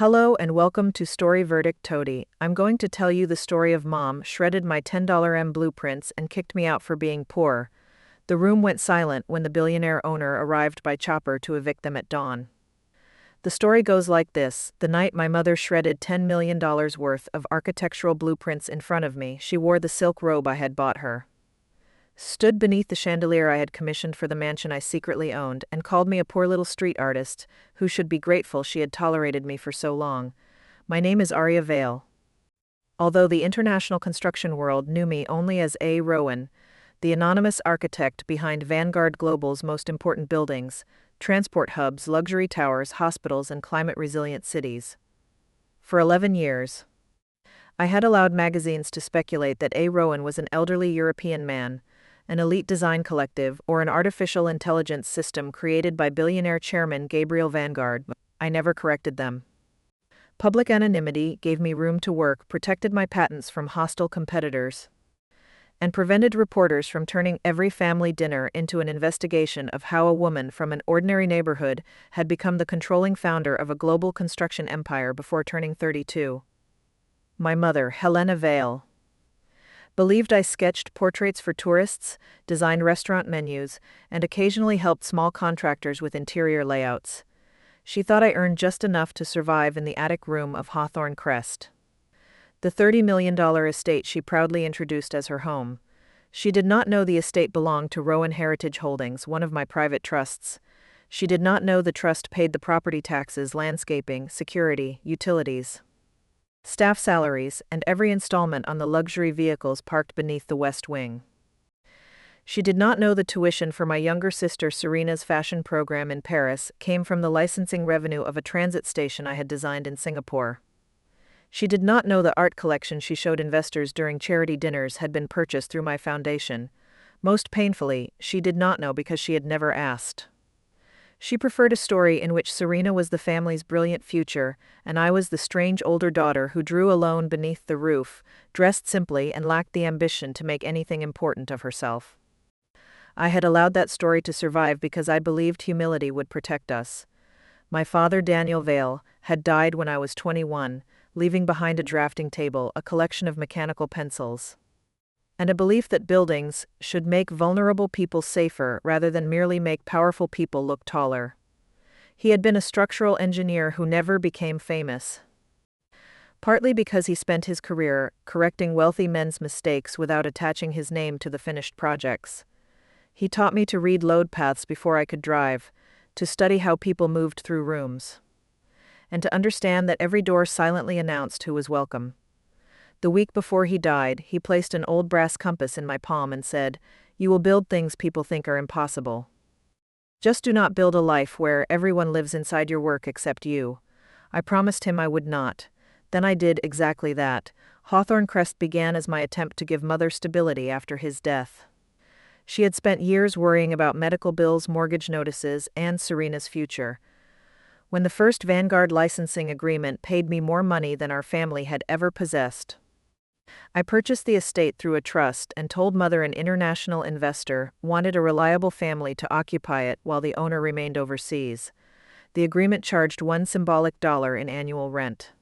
Hello and welcome to Story Verdict Toady. I'm going to tell you the story of Mom shredded my $10 blueprints and kicked me out for being poor. The room went silent when the billionaire owner arrived by chopper to evict them at dawn. The story goes like this. The night my mother shredded $10 million worth of architectural blueprints in front of me, she wore the silk robe I had bought her, stood beneath the chandelier I had commissioned for the mansion I secretly owned, and called me a poor little street artist, who should be grateful she had tolerated me for so long. My name is Aria Vale. Although the international construction world knew me only as A. Rowan, the anonymous architect behind Vanguard Global's most important buildings, transport hubs, luxury towers, hospitals, and climate-resilient cities. For 11 years, I had allowed magazines to speculate that A. Rowan was an elderly European man, an elite design collective, or an artificial intelligence system created by billionaire chairman Gabriel Vanguard. I never corrected them. Public anonymity gave me room to work, protected my patents from hostile competitors, and prevented reporters from turning every family dinner into an investigation of how a woman from an ordinary neighborhood had become the controlling founder of a global construction empire before turning 32. My mother, Helena Vale, believed I sketched portraits for tourists, designed restaurant menus, and occasionally helped small contractors with interior layouts. She thought I earned just enough to survive in the attic room of Hawthorne Crest, the $30 million estate she proudly introduced as her home. She did not know the estate belonged to Rowan Heritage Holdings, one of my private trusts. She did not know the trust paid the property taxes, landscaping, security, utilities, staff salaries, and every installment on the luxury vehicles parked beneath the West Wing. She did not know the tuition for my younger sister Serena's fashion program in Paris came from the licensing revenue of a transit station I had designed in Singapore. She did not know the art collection she showed investors during charity dinners had been purchased through my foundation. Most painfully, she did not know because she had never asked. She preferred a story in which Serena was the family's brilliant future, and I was the strange older daughter who drew alone beneath the roof, dressed simply and lacked the ambition to make anything important of herself. I had allowed that story to survive because I believed humility would protect us. My father, Daniel Vale, had died when I was 21, leaving behind a drafting table, a collection of mechanical pencils, and a belief that buildings should make vulnerable people safer rather than merely make powerful people look taller. He had been a structural engineer who never became famous, partly because he spent his career correcting wealthy men's mistakes without attaching his name to the finished projects. He taught me to read load paths before I could drive, to study how people moved through rooms, and to understand that every door silently announced who was welcome. The week before he died, he placed an old brass compass in my palm and said, "You will build things people think are impossible. Just do not build a life where everyone lives inside your work except you." I promised him I would not. Then I did exactly that. Hawthorne Crest began as my attempt to give Mother stability after his death. She had spent years worrying about medical bills, mortgage notices, and Serena's future. When the first Vanguard licensing agreement paid me more money than our family had ever possessed, I purchased the estate through a trust and told Mother an international investor wanted a reliable family to occupy it while the owner remained overseas. The agreement charged $1 symbolic in annual rent.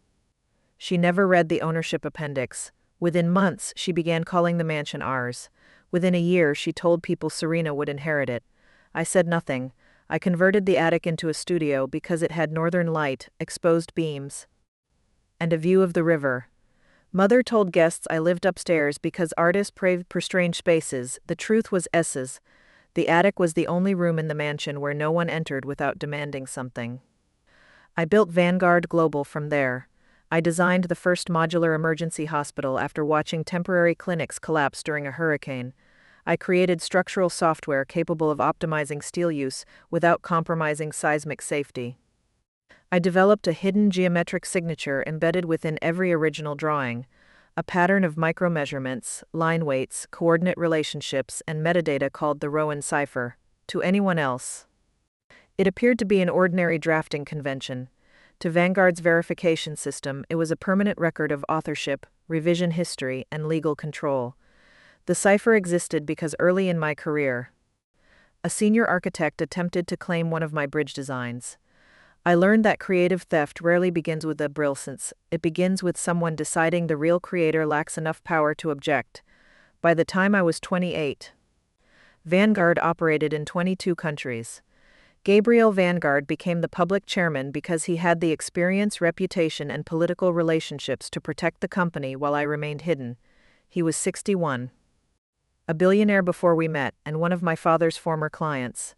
She never read the ownership appendix. Within months, she began calling the mansion ours. Within a year, she told people Serena would inherit it. I said nothing. I converted the attic into a studio because it had northern light, exposed beams, and a view of the river. Mother told guests I lived upstairs because artists prayed for strange spaces. The truth was S's. The attic was the only room in the mansion where no one entered without demanding something. I built Vanguard Global from there. I designed the first modular emergency hospital after watching temporary clinics collapse during a hurricane. I created structural software capable of optimizing steel use without compromising seismic safety. I developed a hidden geometric signature embedded within every original drawing, a pattern of micromeasurements, line weights, coordinate relationships, and metadata called the Rowan Cipher. To anyone else, it appeared to be an ordinary drafting convention. To Vanguard's verification system, it was a permanent record of authorship, revision history, and legal control. The cipher existed because early in my career, a senior architect attempted to claim one of my bridge designs. I learned that creative theft rarely begins with a brilliance, it begins with someone deciding the real creator lacks enough power to object. By the time I was 28, Vanguard operated in 22 countries. Gabriel Vanguard became the public chairman because he had the experience, reputation, and political relationships to protect the company while I remained hidden. He was 61. A billionaire before we met, and one of my father's former clients.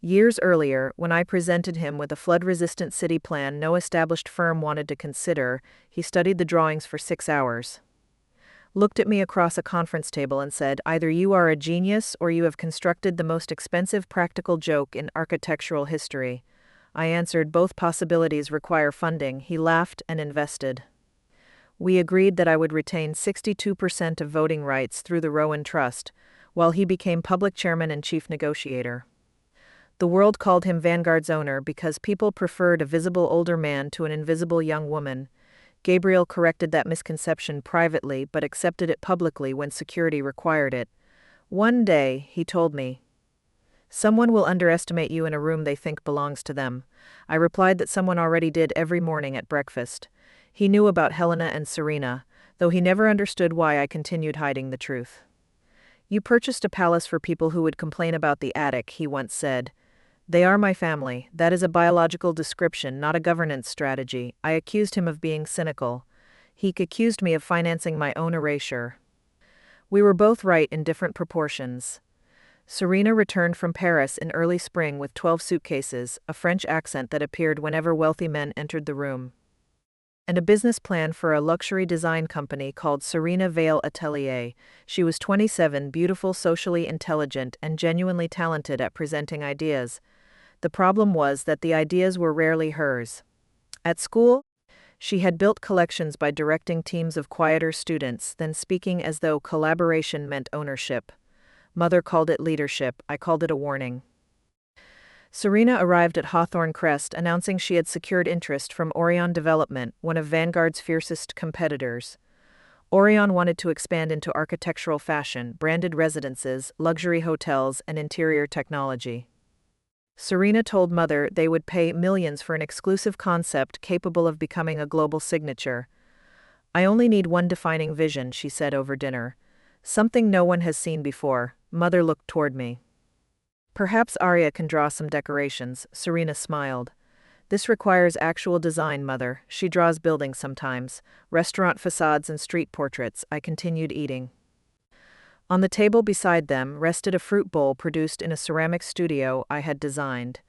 Years earlier, when I presented him with a flood-resistant city plan no established firm wanted to consider, he studied the drawings for 6 hours. Looked at me across a conference table and said, "Either you are a genius or you have constructed the most expensive practical joke in architectural history." I answered, "Both possibilities require funding." He laughed and invested. We agreed that I would retain 62% of voting rights through the Rowan Trust, while he became public chairman and chief negotiator. The world called him Vanguard's owner because people preferred a visible older man to an invisible young woman. Gabriel corrected that misconception privately but accepted it publicly when security required it. One day, he told me, "Someone will underestimate you in a room they think belongs to them." I replied that someone already did every morning at breakfast. He knew about Helena and Serena, though he never understood why I continued hiding the truth. "You purchased a palace for people who would complain about the attic," he once said. "They are my family. That is a biological description, not a governance strategy." I accused him of being cynical. He accused me of financing my own erasure. We were both right in different proportions. Serena returned from Paris in early spring with 12 suitcases, a French accent that appeared whenever wealthy men entered the room, and a business plan for a luxury design company called Serena Vale Atelier. She was 27, beautiful, socially intelligent, and genuinely talented at presenting ideas. The problem was that the ideas were rarely hers. At school, she had built collections by directing teams of quieter students, then speaking as though collaboration meant ownership. Mother called it leadership, I called it a warning. Serena arrived at Hawthorne Crest announcing she had secured interest from Aureon Development, one of Vanguard's fiercest competitors. Aureon wanted to expand into architectural fashion, branded residences, luxury hotels, and interior technology. Serena told Mother they would pay millions for an exclusive concept capable of becoming a global signature. "I only need one defining vision," she said over dinner. "Something no one has seen before." Mother looked toward me. "Perhaps Aria can draw some decorations," Serena smiled. "This requires actual design, Mother. She draws buildings sometimes, restaurant facades and street portraits." I continued eating. On the table beside them rested a fruit bowl produced in a ceramic studio I had designed.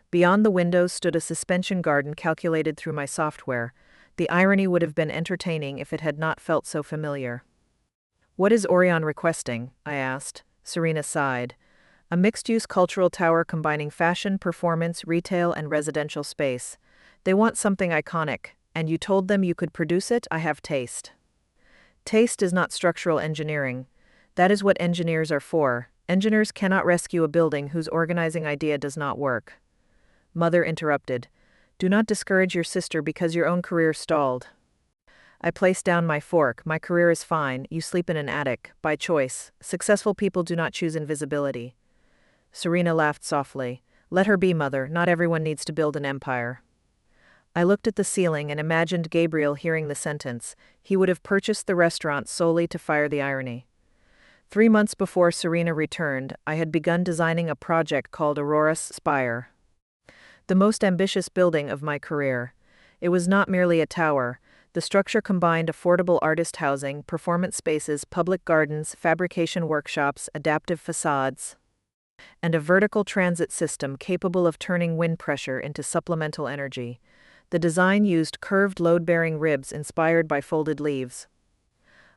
Beyond the windows stood a suspension garden calculated through my software. The irony would have been entertaining if it had not felt so familiar. "What is Aureon requesting?" I asked. Serena sighed. "A mixed-use cultural tower combining fashion, performance, retail, and residential space. They want something iconic, and you told them you could produce it?" "I have taste." "Taste is not structural engineering. That is what engineers are for. Engineers cannot rescue a building whose organizing idea does not work." Mother interrupted. "Do not discourage your sister because your own career stalled." I placed down my fork. "My career is fine. You sleep in an attic, by choice. Successful people do not choose invisibility." Serena laughed softly. "Let her be, Mother. Not everyone needs to build an empire." I looked at the ceiling and imagined Gabriel hearing the sentence. He would have purchased the restaurant solely to fire the irony. 3 months before Serena returned, I had begun designing a project called Aurora Spire. The most ambitious building of my career. It was not merely a tower. The structure combined affordable artist housing, performance spaces, public gardens, fabrication workshops, adaptive facades, and a vertical transit system capable of turning wind pressure into supplemental energy. The design used curved load-bearing ribs inspired by folded leaves,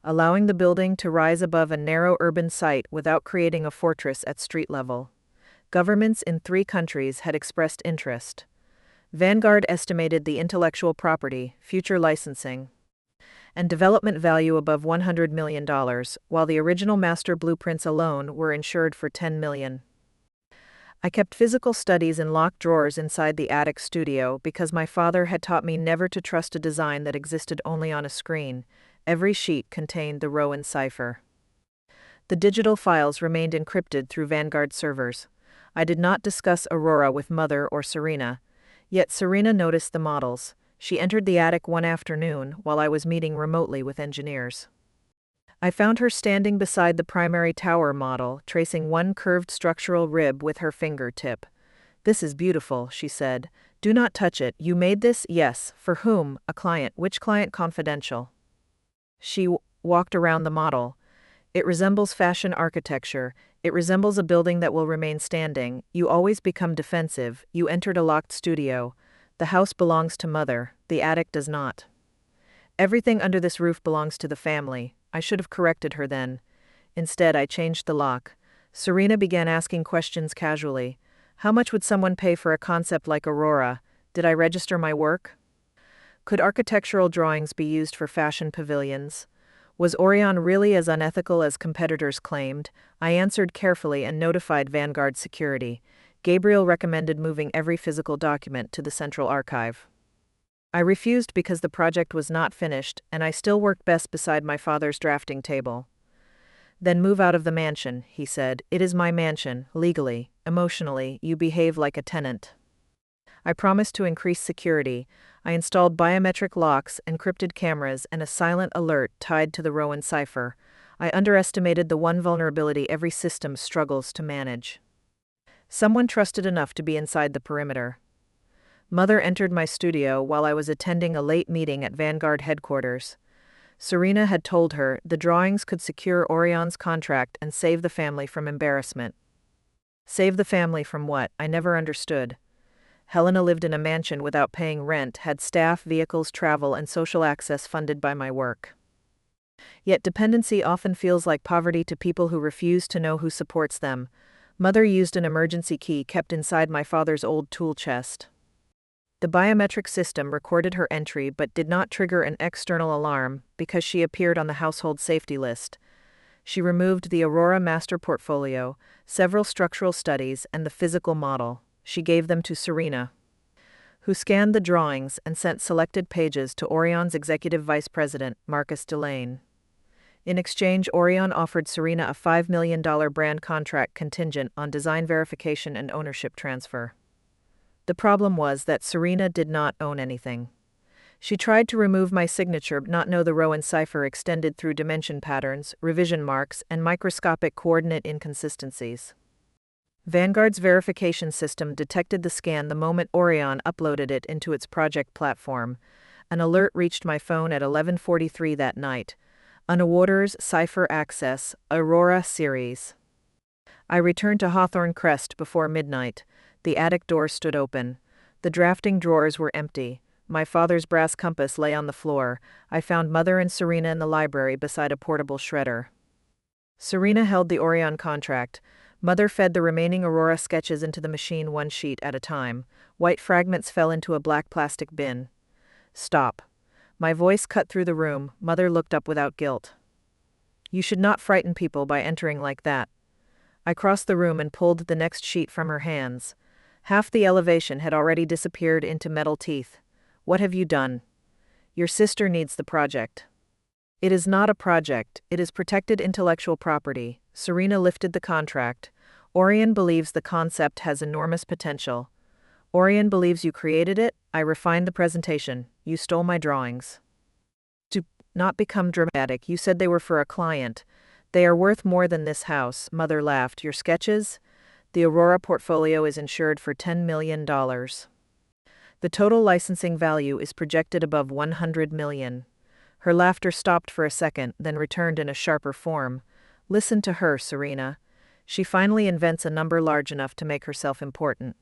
allowing the building to rise above a narrow urban site without creating a fortress at street level. Governments in 3 countries had expressed interest. Vanguard estimated the intellectual property, future licensing, and development value above $100 million, while the original master blueprints alone were insured for $10 million. I kept physical studies in locked drawers inside the attic studio because my father had taught me never to trust a design that existed only on a screen. Every sheet contained the Rowan Cipher. The digital files remained encrypted through Vanguard servers. I did not discuss Aurora with Mother or Serena. Yet Serena noticed the models. She entered the attic one afternoon while I was meeting remotely with engineers. I found her standing beside the primary tower model, tracing one curved structural rib with her fingertip. "This is beautiful," she said. "Do not touch it. You made this?" "Yes." "For whom?" "A client." "Which client?" "Confidential." She walked around the model. "It resembles fashion architecture. It resembles a building that will remain standing. You always become defensive. You entered a locked studio. The house belongs to Mother. The attic does not. Everything under this roof belongs to the family." I should have corrected her then. Instead, I changed the lock. Serena began asking questions casually. How much would someone pay for a concept like Aurora? Did I register my work? Could architectural drawings be used for fashion pavilions? Was Aureon really as unethical as competitors claimed? I answered carefully and notified Vanguard security. Gabriel recommended moving every physical document to the central archive. I refused because the project was not finished, and I still worked best beside my father's drafting table. "Then move out of the mansion," he said. "It is my mansion, legally. Emotionally, you behave like a tenant." I promised to increase security. I installed biometric locks, encrypted cameras, and a silent alert tied to the Rowan Cipher. I underestimated the one vulnerability every system struggles to manage. Someone trusted enough to be inside the perimeter. Mother entered my studio while I was attending a late meeting at Vanguard headquarters. Serena had told her the drawings could secure Aureon's contract and save the family from embarrassment. Save the family from what? I never understood. Helena lived in a mansion without paying rent, had staff, vehicles, travel, and social access funded by my work. Yet dependency often feels like poverty to people who refuse to know who supports them. Mother used an emergency key kept inside my father's old tool chest. The biometric system recorded her entry but did not trigger an external alarm because she appeared on the household safety list. She removed the Aurora master portfolio, several structural studies, and the physical model. She gave them to Serena, who scanned the drawings and sent selected pages to Aureon's executive vice president, Marcus Delane. In exchange, Aureon offered Serena a $5 million brand contract contingent on design verification and ownership transfer. The problem was that Serena did not own anything. She tried to remove my signature but not know the Rowan Cipher extended through dimension patterns, revision marks, and microscopic coordinate inconsistencies. Vanguard's verification system detected the scan the moment Aureon uploaded it into its project platform. An alert reached my phone at 11:43 that night. Unawarders Cipher Access, Aurora Series. I returned to Hawthorne Crest before midnight. The attic door stood open. The drafting drawers were empty. My father's brass compass lay on the floor. I found Mother and Serena in the library beside a portable shredder. Serena held the Aureon contract. Mother fed the remaining Aurora sketches into the machine one sheet at a time. White fragments fell into a black plastic bin. "Stop." My voice cut through the room. Mother looked up without guilt. "You should not frighten people by entering like that." I crossed the room and pulled the next sheet from her hands. Half the elevation had already disappeared into metal teeth. "What have you done?" "Your sister needs the project." "It is not a project, it is protected intellectual property." Serena lifted the contract. "Aureon believes the concept has enormous potential." "Aureon believes you created it?" I refined the presentation. "You stole my drawings." "Do not become dramatic. You said they were for a client. They are worth more than this house." Mother laughed. "Your sketches?" "The Aurora portfolio is insured for $10 million. The total licensing value is projected above $100 million. Her laughter stopped for a second, then returned in a sharper form. "Listen to her, Serena. She finally invents a number large enough to make herself important."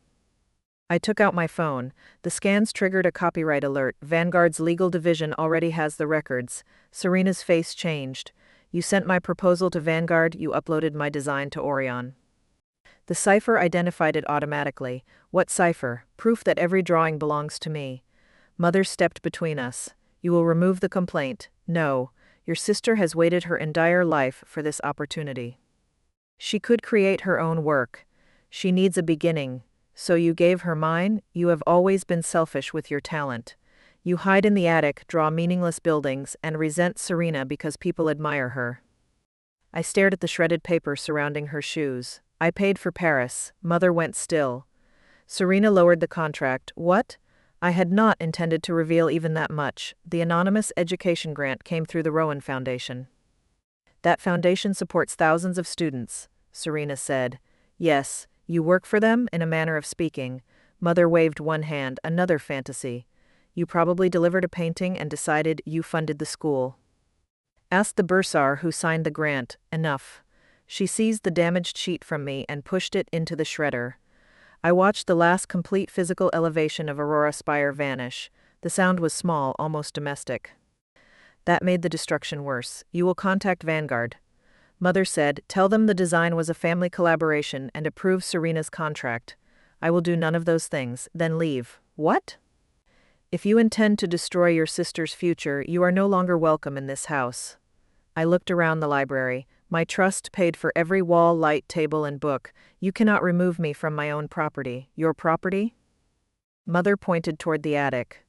I took out my phone. The scans triggered a copyright alert. Vanguard's legal division already has the records. Serena's face changed. "You sent my proposal to Vanguard, you uploaded my design to Aureon." The cipher identified it automatically. "What cipher?" "Proof that every drawing belongs to me." Mother stepped between us. "You will remove the complaint." "No. Your sister has waited her entire life for this opportunity. She could create her own work. She needs a beginning. So you gave her mine? You have always been selfish with your talent. You hide in the attic, draw meaningless buildings, and resent Serena because people admire her." I stared at the shredded paper surrounding her shoes. "I paid for Paris." Mother went still. Serena lowered the contract. What? I had not intended to reveal even that much. The anonymous education grant came through the Rowan Foundation. That foundation supports thousands of students, Serena said. Yes, you work for them, in a manner of speaking. Mother waved one hand. Another fantasy. You probably delivered a painting and decided you funded the school. Asked the bursar who signed the grant. Enough. She seized the damaged sheet from me and pushed it into the shredder. I watched the last complete physical elevation of Aurora Spire vanish. The sound was small, almost domestic. That made the destruction worse. You will contact Vanguard. Mother said, tell them the design was a family collaboration and approve Serena's contract. I will do none of those things, then leave. What? If you intend to destroy your sister's future, you are no longer welcome in this house. I looked around the library. My trust paid for every wall, light, table, and book. You cannot remove me from my own property. Your property? Mother pointed toward the attic.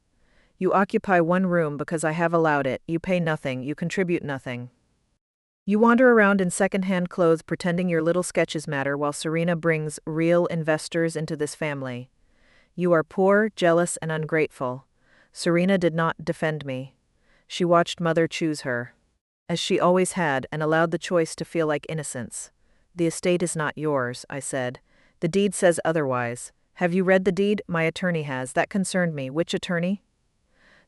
You occupy one room because I have allowed it. You pay nothing. You contribute nothing. You wander around in second-hand clothes pretending your little sketches matter while Serena brings real investors into this family. You are poor, jealous, and ungrateful. Serena did not defend me. She watched Mother choose her, as she always had, and allowed the choice to feel like innocence. The estate is not yours, I said. The deed says otherwise. Have you read the deed? My attorney has. That concerned me. Which attorney?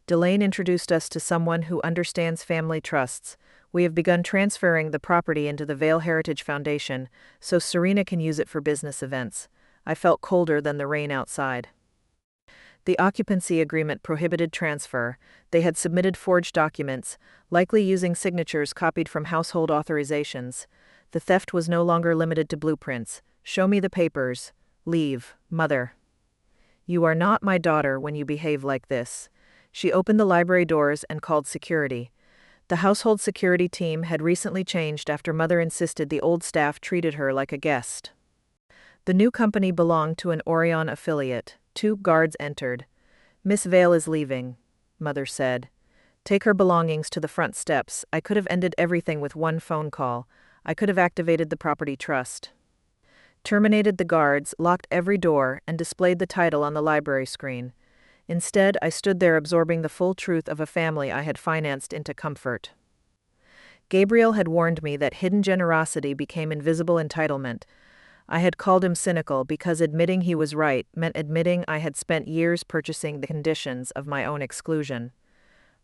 Delane introduced us to someone who understands family trusts. We have begun transferring the property into the Vale Heritage Foundation, so Serena can use it for business events. I felt colder than the rain outside. The occupancy agreement prohibited transfer. They had submitted forged documents, likely using signatures copied from household authorizations. The theft was no longer limited to blueprints. Show me the papers. Leave, Mother. You are not my daughter when you behave like this. She opened the library doors and called security. The household security team had recently changed after Mother insisted the old staff treated her like a guest. The new company belonged to an Aureon affiliate. 2 guards entered. Miss Vale is leaving, Mother said. Take her belongings to the front steps. I could have ended everything with one phone call. I could have activated the property trust. Terminated the guards, locked every door, and displayed the title on the library screen. Instead, I stood there absorbing the full truth of a family I had financed into comfort. Gabriel had warned me that hidden generosity became invisible entitlement. I had called him cynical because admitting he was right meant admitting I had spent years purchasing the conditions of my own exclusion.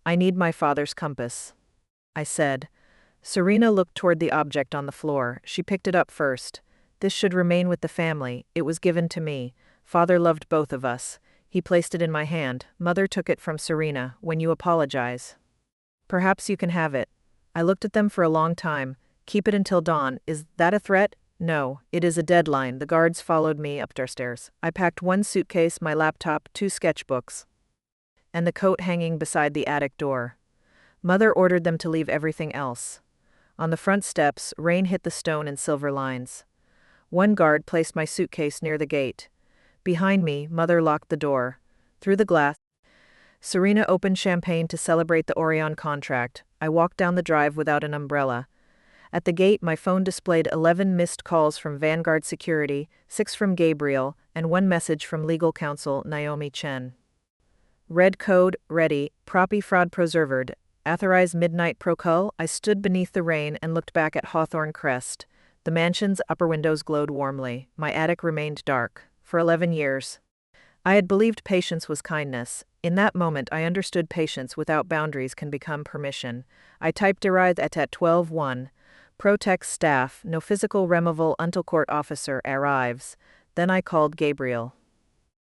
I need my father's compass, I said. Serena looked toward the object on the floor. She picked it up first. This should remain with the family. It was given to me. Father loved both of us. He placed it in my hand. Mother took it from Serena. When you apologize, perhaps you can have it. I looked at them for a long time. Keep it until dawn. Is that a threat? No, it is a deadline. The guards followed me upstairs. I packed one suitcase, my laptop, 2 sketchbooks, and the coat hanging beside the attic door. Mother ordered them to leave everything else. On the front steps, rain hit the stone in silver lines. One guard placed my suitcase near the gate. Behind me, Mother locked the door. Through the glass, Serena opened champagne to celebrate the Aureon contract. I walked down the drive without an umbrella. At the gate, my phone displayed 11 missed calls from Vanguard Security, 6 from Gabriel, and 1 message from legal counsel Naomi Chen. Red code, ready, property fraud preserved, authorized midnight procul. I stood beneath the rain and looked back at Hawthorne Crest. The mansion's upper windows glowed warmly. My attic remained dark. For 11 years, I had believed patience was kindness. In that moment, I understood patience without boundaries can become permission. I typed arrived at 12:1. Protex staff, no physical removal until court officer arrives. Then I called Gabriel.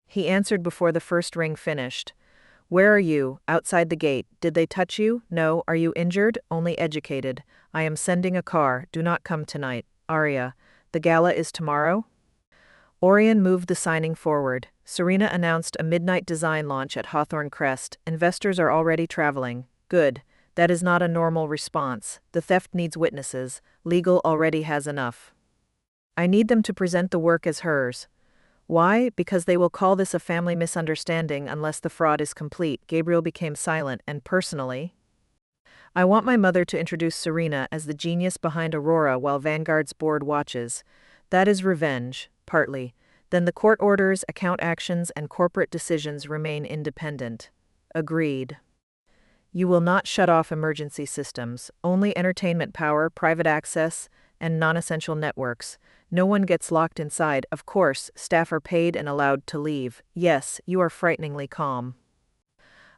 He answered before the first ring finished. Where are you? Outside the gate. Did they touch you? No. Are you injured? Only educated. I am sending a car. Do not come tonight. Aria. The gala is tomorrow? Aureon moved the signing forward. Serena announced a midnight design launch at Hawthorne Crest. Investors are already traveling. Good. That is not a normal response. The theft needs witnesses. Legal already has enough. I need them to present the work as hers. Why? Because they will call this a family misunderstanding unless the fraud is complete. Gabriel became silent, and personally, I want my mother to introduce Serena as the genius behind Aurora while Vanguard's board watches. That is revenge, partly. Then the court orders, account actions, and corporate decisions remain independent. Agreed. You will not shut off emergency systems, only entertainment power, private access, and non-essential networks. No one gets locked inside. Of course, staff are paid and allowed to leave. Yes, you are frighteningly calm.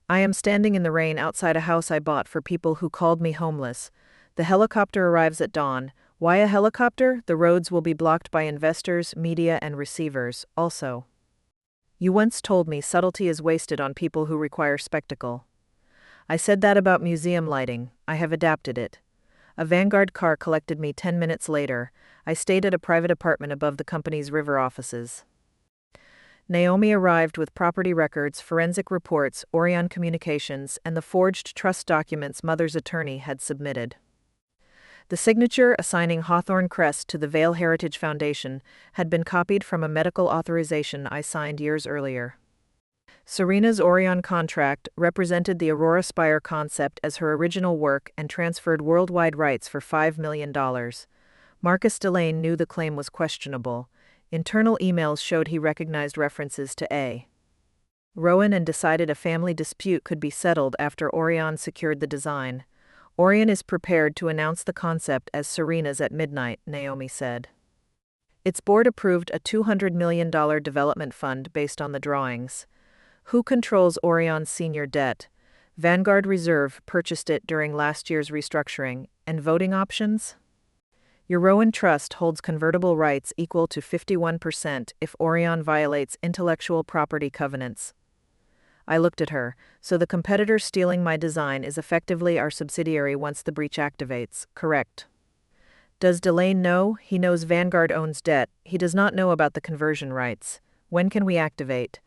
I am standing in the rain outside a house I bought for people who called me homeless. The helicopter arrives at dawn. Why a helicopter? The roads will be blocked by investors, media, and receivers. Also, you once told me subtlety is wasted on people who require spectacle. I said that about museum lighting. I have adapted it. A Vanguard car collected me 10 minutes later. I stayed at a private apartment above the company's river offices. Naomi arrived with property records, forensic reports, Aureon communications, and the forged trust documents mother's attorney had submitted. The signature assigning Hawthorne Crest to the Vale Heritage Foundation had been copied from a medical authorization I signed years earlier. Serena's Aureon contract represented the Aurora Spire concept as her original work and transferred worldwide rights for $5 million. Marcus Delane knew the claim was questionable. Internal emails showed he recognized references to A. Rowan and decided a family dispute could be settled after Aureon secured the design. Aureon is prepared to announce the concept as Serena's at midnight, Naomi said. Its board approved a $200 million development fund based on the drawings. Who controls Aureon's senior debt? Vanguard Reserve purchased it during last year's restructuring. And voting options? Your Rowan Trust holds convertible rights equal to 51% if Aureon violates intellectual property covenants. I looked at her. So the competitor stealing my design is effectively our subsidiary once the breach activates, correct? Does Delane know? He knows Vanguard owns debt. He does not know about the conversion rights. When can we activate?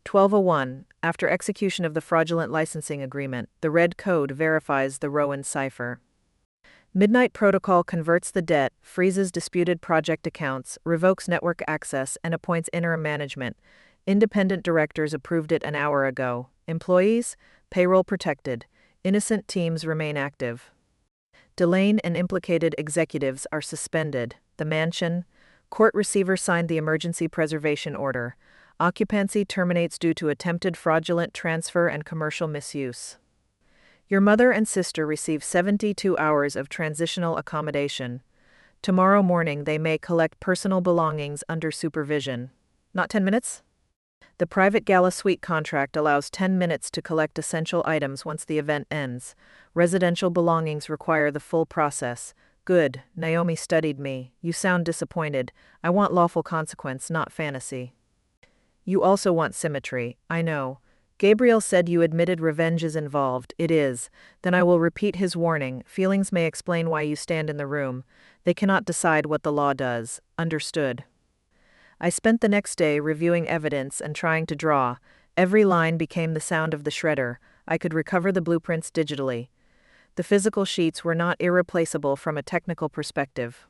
1201. After execution of the fraudulent licensing agreement, the red code verifies the Rowan Cipher. Midnight Protocol converts the debt, freezes disputed project accounts, revokes network access, and appoints interim management. Independent directors approved it an hour ago. Employees? Payroll protected. Innocent teams remain active. Delane and implicated executives are suspended. The mansion? Court receiver signed the emergency preservation order. Occupancy terminates due to attempted fraudulent transfer and commercial misuse. Your mother and sister receive 72 hours of transitional accommodation. Tomorrow morning they may collect personal belongings under supervision. Not 10 minutes? The private gala suite contract allows 10 minutes to collect essential items once the event ends. Residential belongings require the full process. Good, Naomi studied me. You sound disappointed. I want lawful consequence, not fantasy. You also want symmetry, I know. Gabriel said you admitted revenge is involved. It is. Then I will repeat his warning. Feelings may explain why you stand in the room. They cannot decide what the law does. Understood. I spent the next day reviewing evidence and trying to draw. Every line became the sound of the shredder. I could recover the blueprints digitally. The physical sheets were not irreplaceable from a technical perspective.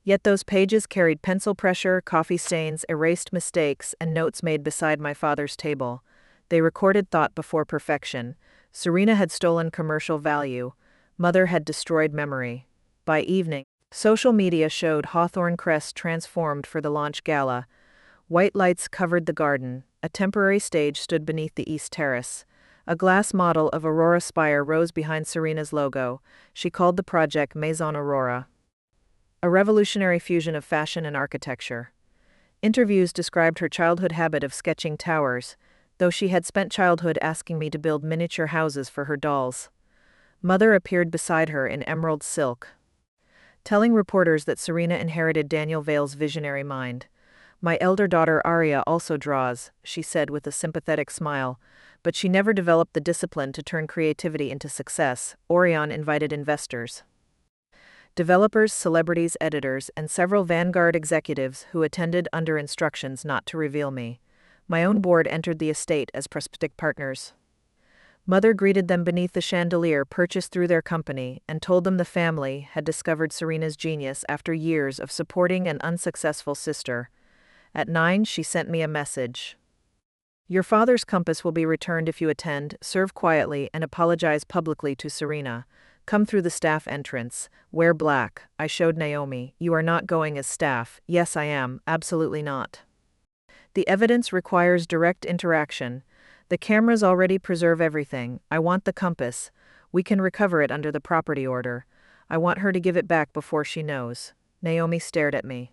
Yet those pages carried pencil pressure, coffee stains, erased mistakes, and notes made beside my father's table. They recorded thought before perfection. Serena had stolen commercial value. Mother had destroyed memory. By evening, social media showed Hawthorne Crest transformed for the launch gala. White lights covered the garden. A temporary stage stood beneath the east terrace. A glass model of Aurora Spire rose behind Serena's logo. She called the project Maison Aurora. A revolutionary fusion of fashion and architecture. Interviews described her childhood habit of sketching towers, though she had spent childhood asking me to build miniature houses for her dolls. Mother appeared beside her in emerald silk, telling reporters that Serena inherited Daniel Vale's visionary mind. My elder daughter Aria also draws, she said with a sympathetic smile, but she never developed the discipline to turn creativity into success. Aureon invited investors, developers, celebrities, editors, and several Vanguard executives who attended under instructions not to reveal me. My own board entered the estate as prospective partners. Mother greeted them beneath the chandelier purchased through their company and told them the family had discovered Serena's genius after years of supporting an unsuccessful sister. At 9, she sent me a message. Your father's compass will be returned if you attend, serve quietly, and apologize publicly to Serena. Come through the staff entrance. Wear black. I showed Naomi. You are not going as staff. Yes, I am. Absolutely not. The evidence requires direct interaction. The cameras already preserve everything. I want the compass. We can recover it under the property order. I want her to give it back before she knows. Naomi stared at me.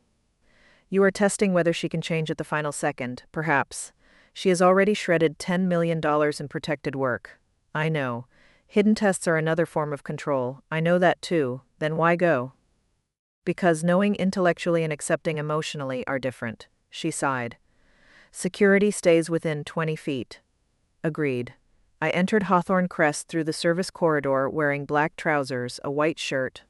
You are testing whether she can change at the final second, perhaps. She has already shredded $10 million in protected work. I know. Hidden tests are another form of control. I know that too. Then why go? Because knowing intellectually and accepting emotionally are different, she sighed. Security stays within 20 feet. Agreed. I entered Hawthorne Crest through the service corridor wearing black trousers, a white shirt,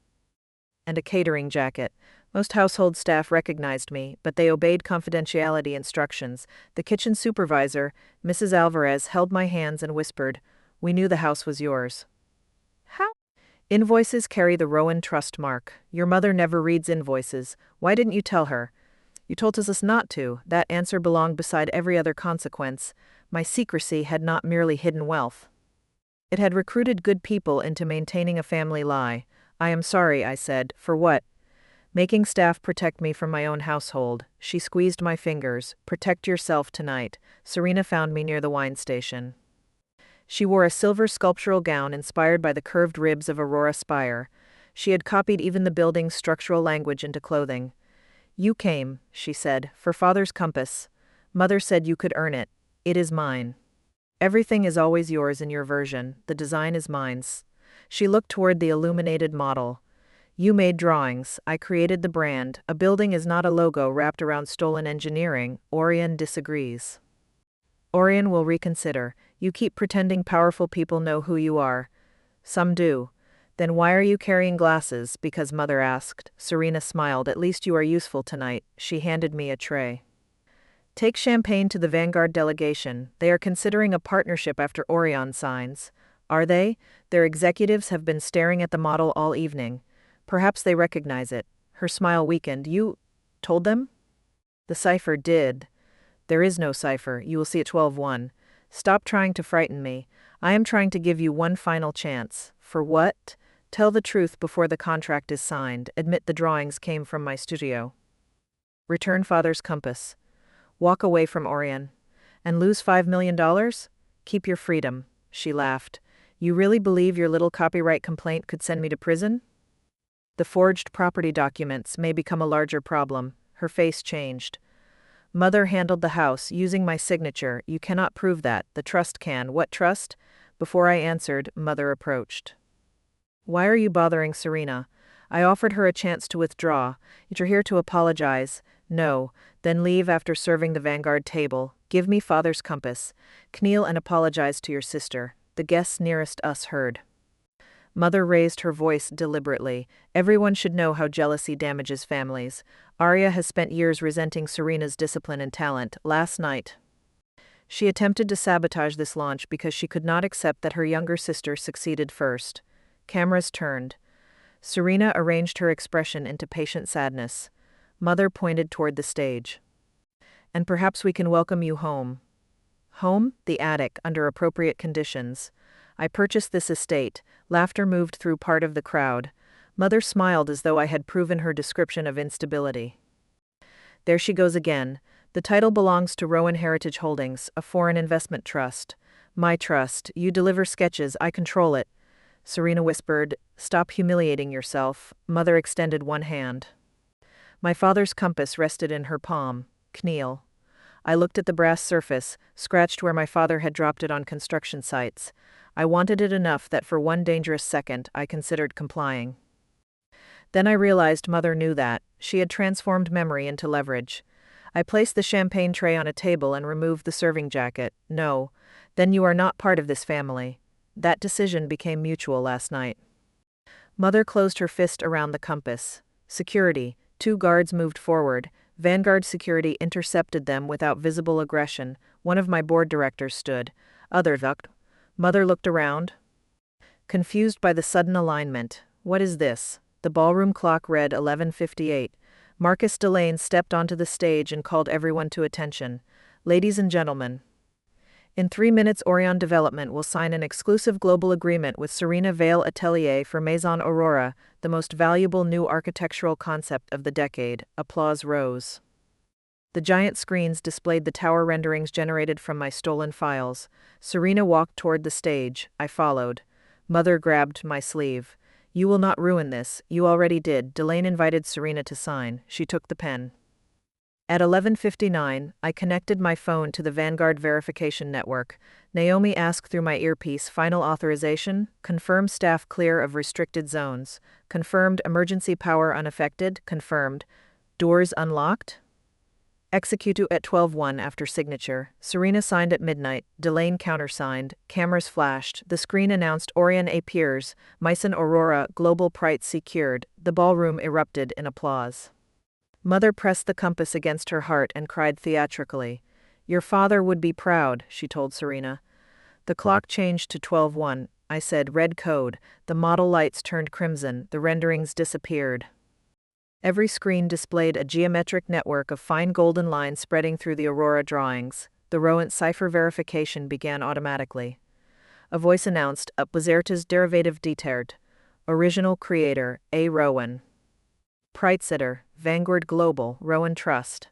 and a catering jacket. Most household staff recognized me, but they obeyed confidentiality instructions. The kitchen supervisor, Mrs. Alvarez, held my hands and whispered, "We knew the house was yours." How? Invoices carry the Rowan Trust mark. Your mother never reads invoices. Why didn't you tell her? You told us not to. That answer belonged beside every other consequence. My secrecy had not merely hidden wealth. It had recruited good people into maintaining a family lie. I am sorry, I said. For what? Making staff protect me from my own household. She squeezed my fingers. Protect yourself tonight. Serena found me near the wine station. She wore a silver sculptural gown inspired by the curved ribs of Aurora Spire. She had copied even the building's structural language into clothing. You came, she said, for Father's compass. Mother said you could earn it. It is mine. Everything is always yours in your version. The design is mine's. She looked toward the illuminated model. You made drawings. I created the brand. A building is not a logo wrapped around stolen engineering. Aureon disagrees. Aureon will reconsider. You keep pretending powerful people know who you are. Some do. Then why are you carrying glasses? Because Mother asked. Serena smiled. At least you are useful tonight. She handed me a tray. Take champagne to the Vanguard delegation. They are considering a partnership after Aureon signs. Are they? Their executives have been staring at the model all evening. Perhaps they recognize it. Her smile weakened. You told them? The cipher did. There is no cipher. You will see at 12:1. Stop trying to frighten me. I am trying to give you one final chance. For what? Tell the truth before the contract is signed. Admit the drawings came from my studio. Return Father's compass. Walk away from Aureon. And lose $5 million? Keep your freedom. She laughed. You really believe your little copyright complaint could send me to prison? The forged property documents may become a larger problem. Her face changed. Mother handled the house using my signature. You cannot prove that. The trust can. What trust? Before I answered, Mother approached. Why are you bothering Serena? I offered her a chance to withdraw. Yet you're here to apologize. No. Then leave after serving the Vanguard table. Give me Father's compass. Kneel and apologize to your sister. The guests nearest us heard. Mother raised her voice deliberately. Everyone should know how jealousy damages families. Aria has spent years resenting Serena's discipline and talent. Last night, she attempted to sabotage this launch because she could not accept that her younger sister succeeded first. Cameras turned. Serena arranged her expression into patient sadness. Mother pointed toward the stage. And perhaps we can welcome you home. Home? The attic, under appropriate conditions. I purchased this estate. Laughter moved through part of the crowd. Mother smiled as though I had proven her description of instability. There she goes again. The title belongs to Rowan Heritage Holdings, a foreign investment trust. My trust. You deliver sketches. I control it. Serena whispered, Stop humiliating yourself. Mother extended one hand. My father's compass rested in her palm. Kneel. I looked at the brass surface, scratched where my father had dropped it on construction sites. I wanted it enough that for one dangerous second I considered complying. Then I realized Mother knew that. She had transformed memory into leverage. I placed the champagne tray on a table and removed the serving jacket. No. Then you are not part of this family. That decision became mutual last night. Mother closed her fist around the compass. Security. 2 guards moved forward. Vanguard security intercepted them without visible aggression. One of my board directors stood. Mother looked around, confused by the sudden alignment. What is this? The ballroom clock read 11:58. Marcus Delane stepped onto the stage and called everyone to attention. Ladies and gentlemen, in 3 minutes Aureon Development will sign an exclusive global agreement with Serena Vale Atelier for Maison Aurora, the most valuable new architectural concept of the decade. Applause rose. The giant screens displayed the tower renderings generated from my stolen files. Serena walked toward the stage. I followed. Mother grabbed my sleeve. "You will not ruin this. You already did." Delane invited Serena to sign. She took the pen. At 11:59, I connected my phone to the Vanguard verification network. Naomi asked through my earpiece, "Final authorization? Confirm staff clear of restricted zones. Confirmed emergency power unaffected. Confirmed. Doors unlocked?" Execute at 12:01 after signature. Serena signed at midnight. Delane countersigned. Cameras flashed. The screen announced Aureon appears. Myson Aurora Global Price secured. The ballroom erupted in applause. Mother pressed the compass against her heart and cried theatrically. "Your father would be proud," she told Serena. The clock changed to 12:01. I said, "Red code." The model lights turned crimson. The renderings disappeared. Every screen displayed a geometric network of fine golden lines spreading through the Aurora drawings. The Rowan Cipher verification began automatically. A voice announced, "Authorizes derivative detert. Original creator, A. Rowan. Price-sitter, Vanguard Global, Rowan Trust."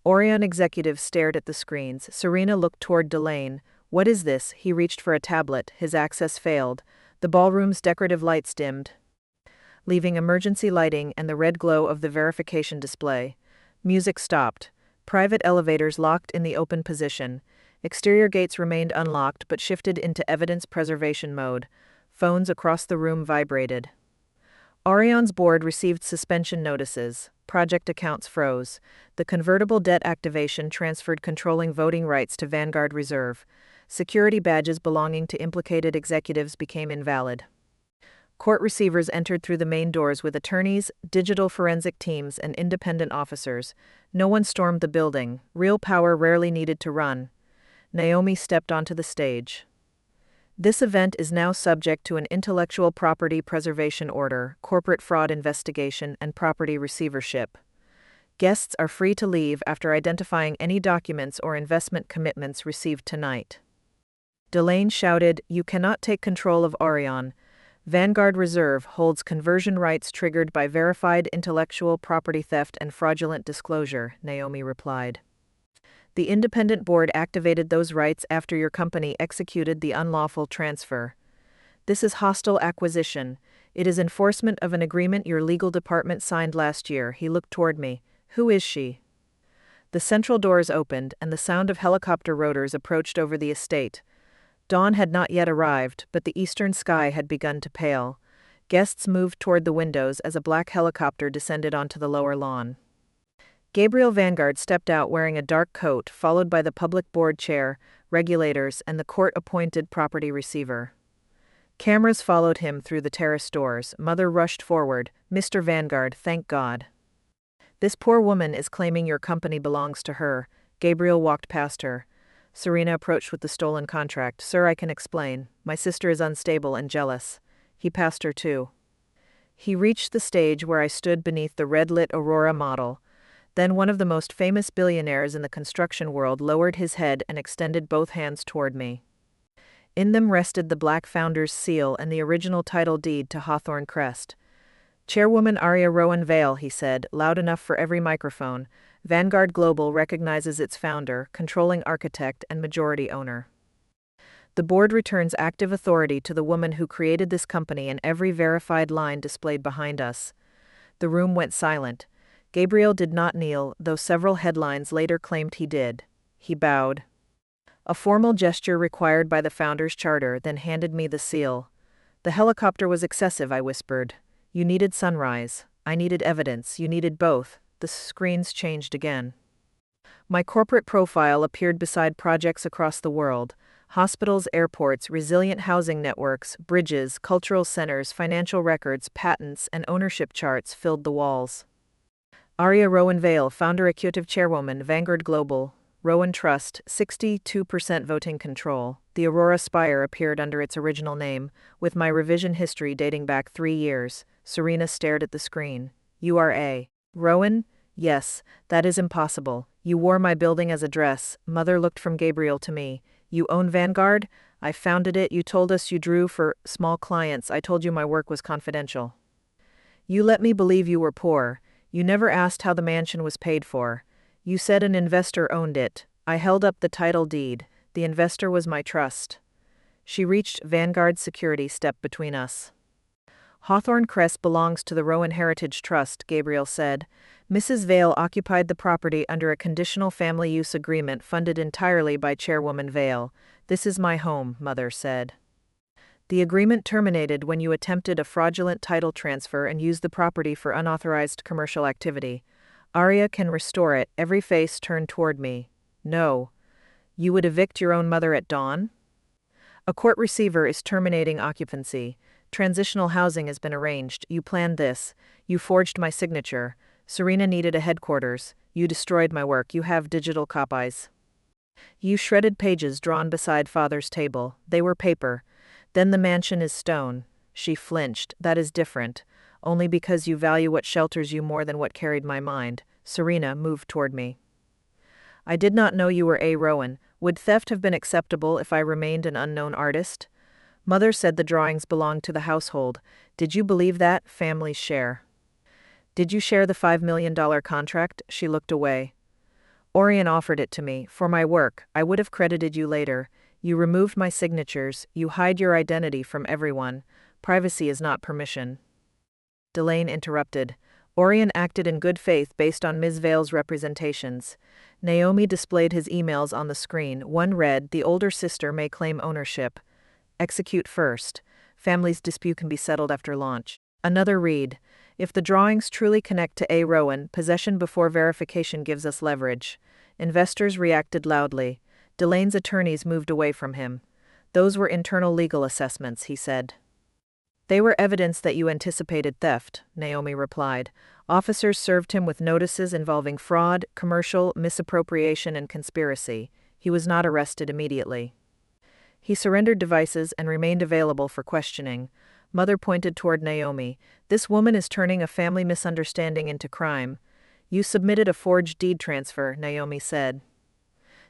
Aureon executives stared at the screens. Serena looked toward Delane. "What is this?" He reached for a tablet. His access failed. The ballroom's decorative lights dimmed, leaving emergency lighting and the red glow of the verification display. Music stopped. Private elevators locked in the open position. Exterior gates remained unlocked but shifted into evidence preservation mode. Phones across the room vibrated. Aureon's board received suspension notices. Project accounts froze. The convertible debt activation transferred controlling voting rights to Vanguard Reserve. Security badges belonging to implicated executives became invalid. Court receivers entered through the main doors with attorneys, digital forensic teams, and independent officers. No one stormed the building. Real power rarely needed to run. Naomi stepped onto the stage. "This event is now subject to an intellectual property preservation order, corporate fraud investigation, and property receivership. Guests are free to leave after identifying any documents or investment commitments received tonight." Delane shouted, "You cannot take control of Aureon. Vanguard Reserve holds conversion rights triggered by verified intellectual property theft and fraudulent disclosure," Naomi replied. "The independent board activated those rights after your company executed the unlawful transfer. This is hostile acquisition. It is enforcement of an agreement your legal department signed last year." He looked toward me. "Who is she?" The central doors opened, and the sound of helicopter rotors approached over the estate. Dawn had not yet arrived, but the eastern sky had begun to pale. Guests moved toward the windows as a black helicopter descended onto the lower lawn. Gabriel Vanguard stepped out wearing a dark coat, followed by the public board chair, regulators, and the court-appointed property receiver. Cameras followed him through the terrace doors. Mother rushed forward. "Mr. Vanguard, thank God. This poor woman is claiming your company belongs to her." Gabriel walked past her. Serena approached with the stolen contract. "Sir, I can explain. My sister is unstable and jealous." He passed her too. He reached the stage where I stood beneath the red-lit Aurora model. Then one of the most famous billionaires in the construction world lowered his head and extended both hands toward me. In them rested the Black Founder's seal and the original title deed to Hawthorne Crest. "Chairwoman Aria Vale," he said, loud enough for every microphone. "Vanguard Global recognizes its founder, controlling architect, and majority owner. The board returns active authority to the woman who created this company and every verified line displayed behind us." The room went silent. Gabriel did not kneel, though several headlines later claimed he did. He bowed. A formal gesture required by the founder's charter, then handed me the seal. "The helicopter was excessive," I whispered. "You needed sunrise. I needed evidence. You needed both." The screens changed again. My corporate profile appeared beside projects across the world. Hospitals, airports, resilient housing networks, bridges, cultural centers, financial records, patents, and ownership charts filled the walls. Aria Vale, founder executive chairwoman, Vanguard Global, Rowan Trust, 62% voting control. The Aurora Spire appeared under its original name, with my revision history dating back 3 years. Serena stared at the screen. "You are A. Rowan?" "Yes, that is impossible. You wore my building as a dress." Mother looked from Gabriel to me. "You own Vanguard?" "I founded it. You told us you drew for small clients. I told you my work was confidential. You let me believe you were poor. You never asked how the mansion was paid for." You said an investor owned it. I held up the title deed. The investor was my trust. She reached Vanguard Security step between us. Hawthorne Crest belongs to the Rowan Heritage Trust, Gabriel said. Mrs. Vale occupied the property under a conditional family use agreement funded entirely by Chairwoman Vale. This is my home, Mother said. The agreement terminated when you attempted a fraudulent title transfer and used the property for unauthorized commercial activity. Aria can restore it. Every face turned toward me. No. You would evict your own mother at dawn? A court receiver is terminating occupancy. Transitional housing has been arranged. You planned this. You forged my signature. Serena needed a headquarters. You destroyed my work. You have digital copies. You shredded pages drawn beside Father's table. They were paper. Then the mansion is stone. She flinched. That is different. Only because you value what shelters you more than what carried my mind. Serena moved toward me. I did not know you were A. Rowan. Would theft have been acceptable if I remained an unknown artist? Mother said the drawings belonged to the household. Did you believe that? Families share. Did you share the $5 million contract? She looked away. Aureon offered it to me. For my work, I would have credited you later. You removed my signatures. You hide your identity from everyone. Privacy is not permission. Delane interrupted. Aureon acted in good faith based on Ms. Vale's representations. Naomi displayed his emails on the screen. One read, the older sister may claim ownership. Execute first. Family's dispute can be settled after launch. Another read, if the drawings truly connect to A. Rowan, possession before verification gives us leverage. Investors reacted loudly. Delane's attorneys moved away from him. Those were internal legal assessments, he said. They were evidence that you anticipated theft, Naomi replied. Officers served him with notices involving fraud, commercial misappropriation, and conspiracy. He was not arrested immediately. He surrendered devices and remained available for questioning. Mother pointed toward Naomi. This woman is turning a family misunderstanding into crime. You submitted a forged deed transfer, Naomi said.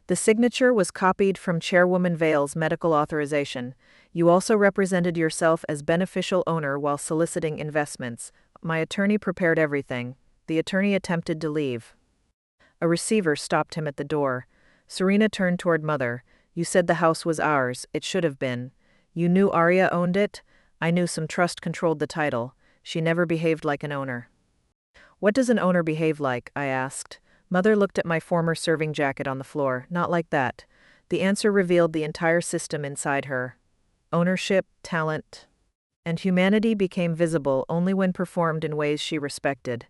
The signature was copied from Chairwoman Vale's medical authorization. You also represented yourself as beneficial owner while soliciting investments. My attorney prepared everything. The attorney attempted to leave. A receiver stopped him at the door. Serena turned toward Mother. You said the house was ours. It should have been. You knew Aria owned it? I knew some trust controlled the title. She never behaved like an owner. What does an owner behave like? I asked. Mother looked at my former serving jacket on the floor. Not like that. The answer revealed the entire system inside her. Ownership, talent, and humanity became visible only when performed in ways she respected.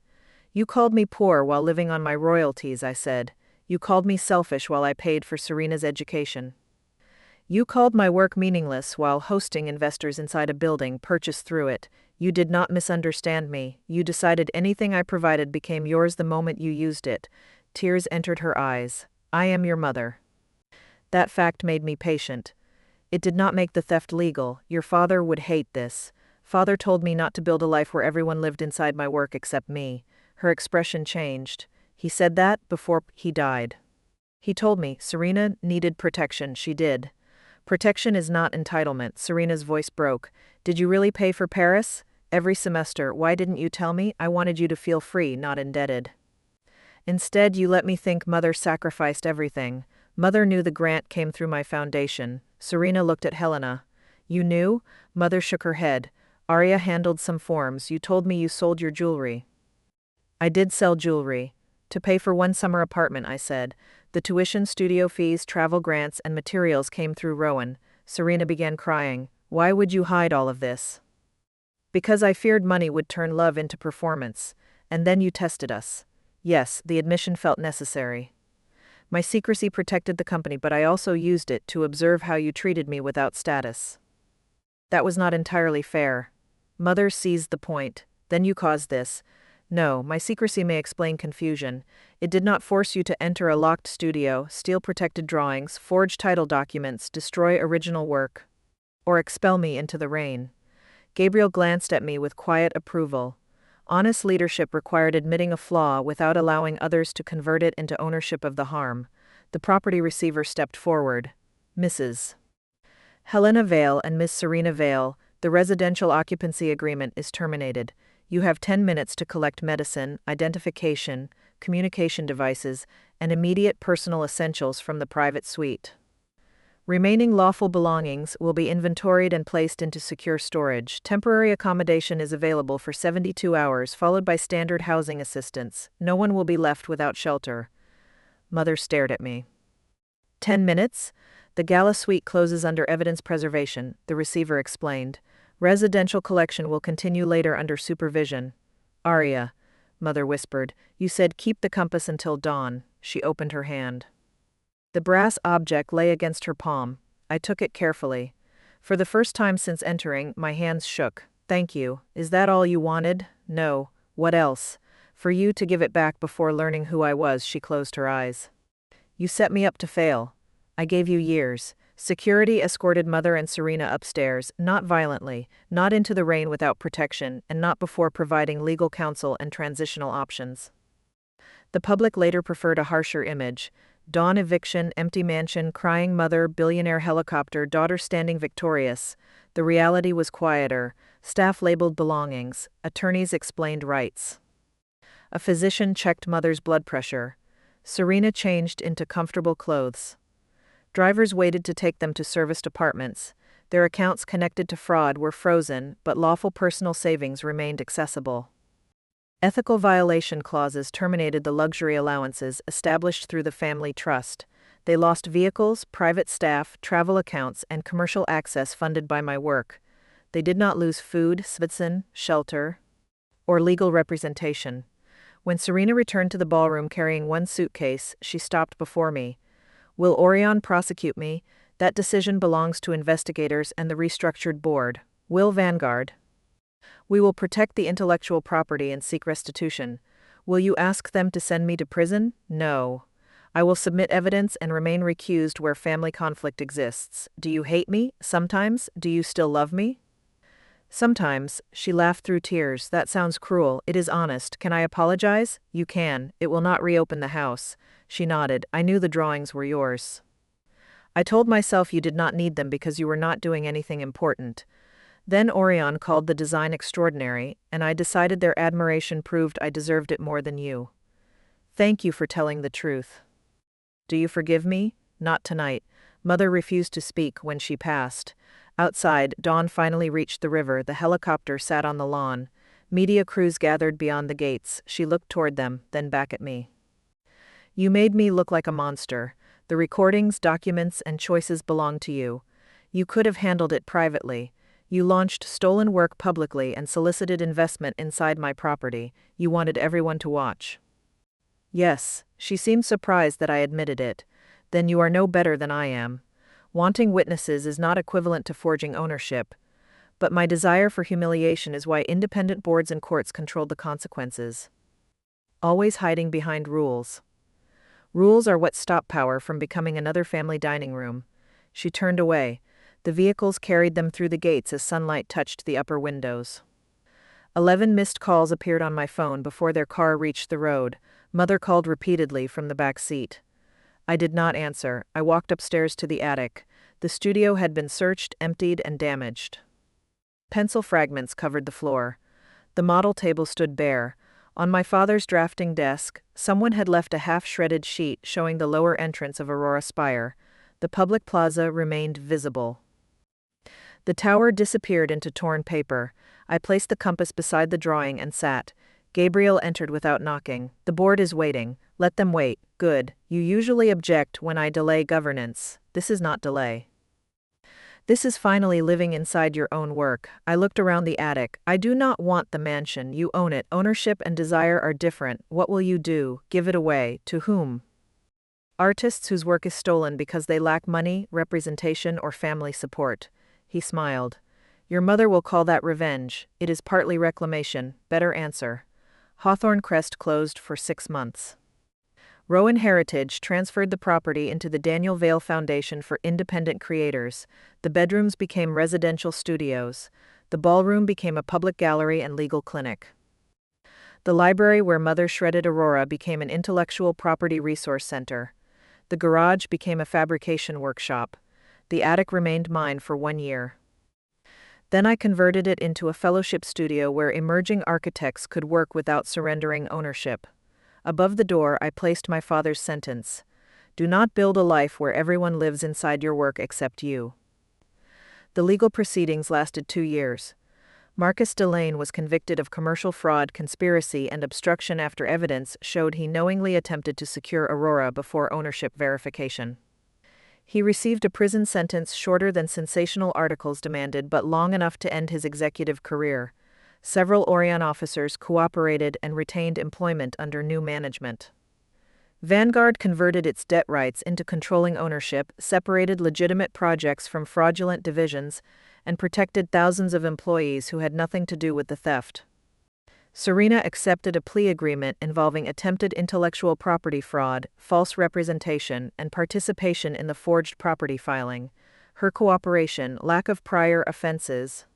You called me poor while living on my royalties, I said. You called me selfish while I paid for Serena's education. You called my work meaningless while hosting investors inside a building purchased through it. You did not misunderstand me. You decided anything I provided became yours the moment you used it. Tears entered her eyes. I am your mother. That fact made me patient. It did not make the theft legal. Your father would hate this. Father told me not to build a life where everyone lived inside my work except me. Her expression changed. He said that before he died. He told me Serena needed protection. She did. Protection is not entitlement. Serena's voice broke. Did you really pay for Paris? Every semester. Why didn't you tell me? I wanted you to feel free, not indebted. Instead, you let me think Mother sacrificed everything. Mother knew the grant came through my foundation. Serena looked at Helena. You knew? Mother shook her head. Aria handled some forms. You told me you sold your jewelry. I did sell jewelry. To pay for one summer apartment, I said. The tuition, studio fees, travel grants, and materials came through Rowan. Serena began crying. Why would you hide all of this? Because I feared money would turn love into performance. And then you tested us. Yes, the admission felt necessary. My secrecy protected the company, but I also used it to observe how you treated me without status. That was not entirely fair. Mother seized the point. Then you caused this. No, my secrecy may explain confusion. It did not force you to enter a locked studio, steal protected drawings, forge title documents, destroy original work, or expel me into the rain. Gabriel glanced at me with quiet approval. Honest leadership required admitting a flaw without allowing others to convert it into ownership of the harm. The property receiver stepped forward. Mrs. Helena Vale and Miss Serena Vale, the residential occupancy agreement is terminated. You have 10 minutes to collect medicine, identification, communication devices, and immediate personal essentials from the private suite. Remaining lawful belongings will be inventoried and placed into secure storage. Temporary accommodation is available for 72 hours, followed by standard housing assistance. No one will be left without shelter. Mother stared at me. 10 minutes? The gala suite closes under evidence preservation, the receiver explained. Residential collection will continue later under supervision. Aria, Mother whispered, you said keep the compass until dawn. She opened her hand. The brass object lay against her palm. I took it carefully. For the first time since entering, my hands shook. Thank you. Is that all you wanted? No. What else? For you to give it back before learning who I was, she closed her eyes. You set me up to fail. I gave you years. Security escorted Mother and Serena upstairs, not violently, not into the rain without protection, and not before providing legal counsel and transitional options. The public later preferred a harsher image. Dawn eviction, empty mansion, crying mother, billionaire helicopter, daughter standing victorious. The reality was quieter. Staff labeled belongings. Attorneys explained rights. A physician checked Mother's blood pressure. Serena changed into comfortable clothes. Drivers waited to take them to serviced apartments. Their accounts connected to fraud were frozen, but lawful personal savings remained accessible. Ethical violation clauses terminated the luxury allowances established through the family trust. They lost vehicles, private staff, travel accounts, and commercial access funded by my work. They did not lose food, shelter, or legal representation. When Serena returned to the ballroom carrying one suitcase, she stopped before me. Will Aureon prosecute me? That decision belongs to investigators and the restructured board. Will Vanguard? We will protect the intellectual property and seek restitution. Will you ask them to send me to prison? No. I will submit evidence and remain recused where family conflict exists. Do you hate me? Sometimes. Do you still love me? Sometimes. She laughed through tears. That sounds cruel. It is honest. Can I apologize? You can. It will not reopen the house. She nodded. I knew the drawings were yours. I told myself you did not need them because you were not doing anything important. Then Aureon called the design extraordinary, and I decided their admiration proved I deserved it more than you. Thank you for telling the truth. Do you forgive me? Not tonight. Mother refused to speak when she passed. Outside, dawn finally reached the river. The helicopter sat on the lawn. Media crews gathered beyond the gates. She looked toward them, then back at me. You made me look like a monster. The recordings, documents, and choices belong to you. You could have handled it privately. You launched stolen work publicly and solicited investment inside my property. You wanted everyone to watch. Yes, she seemed surprised that I admitted it. Then you are no better than I am. Wanting witnesses is not equivalent to forging ownership. But my desire for humiliation is why independent boards and courts controlled the consequences. Always hiding behind rules. Rules are what stop power from becoming another family dining room. She turned away. The vehicles carried them through the gates as sunlight touched the upper windows. 11 missed calls appeared on my phone before their car reached the road. Mother called repeatedly from the back seat. I did not answer. I walked upstairs to the attic. The studio had been searched, emptied, and damaged. Pencil fragments covered the floor. The model table stood bare. On my father's drafting desk, someone had left a half-shredded sheet showing the lower entrance of Aurora Spire. The public plaza remained visible. The tower disappeared into torn paper. I placed the compass beside the drawing and sat. Gabriel entered without knocking. The board is waiting. Let them wait. Good. You usually object when I delay governance. This is not delay. This is finally living inside your own work. I looked around the attic. I do not want the mansion. You own it. Ownership and desire are different. What will you do? Give it away. To whom? Artists whose work is stolen because they lack money, representation, or family support. He smiled. Your mother will call that revenge. It is partly reclamation. Better answer. Hawthorne Crest closed for 6 months. Rowan Heritage transferred the property into the Daniel Vail Foundation for Independent Creators. The bedrooms became residential studios. The ballroom became a public gallery and legal clinic. The library where Mother shredded Aurora became an intellectual property resource center. The garage became a fabrication workshop. The attic remained mine for 1 year. Then I converted it into a fellowship studio where emerging architects could work without surrendering ownership. Above the door, I placed my father's sentence: "Do not build a life where everyone lives inside your work except you." The legal proceedings lasted 2 years. Marcus Delane was convicted of commercial fraud, conspiracy, and obstruction after evidence showed he knowingly attempted to secure Aurora before ownership verification. He received a prison sentence shorter than sensational articles demanded, but long enough to end his executive career. Several Aureon officers cooperated and retained employment under new management. Vanguard converted its debt rights into controlling ownership, separated legitimate projects from fraudulent divisions, and protected thousands of employees who had nothing to do with the theft. Serena accepted a plea agreement involving attempted intellectual property fraud, false representation, and participation in the forged property filing. Her cooperation, lack of prior offenses,